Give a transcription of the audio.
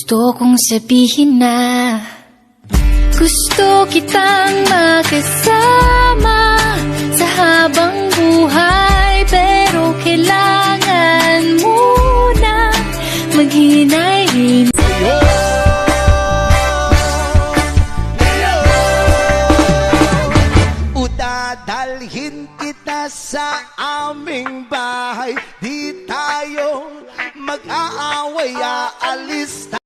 Gusto kong sabihin na gusto kitang makasama sa habang buhay, pero kailangan muna maghinay rin. Udadalhin kita sa aming bahay, di tayo mag-aaway, aalis tayo.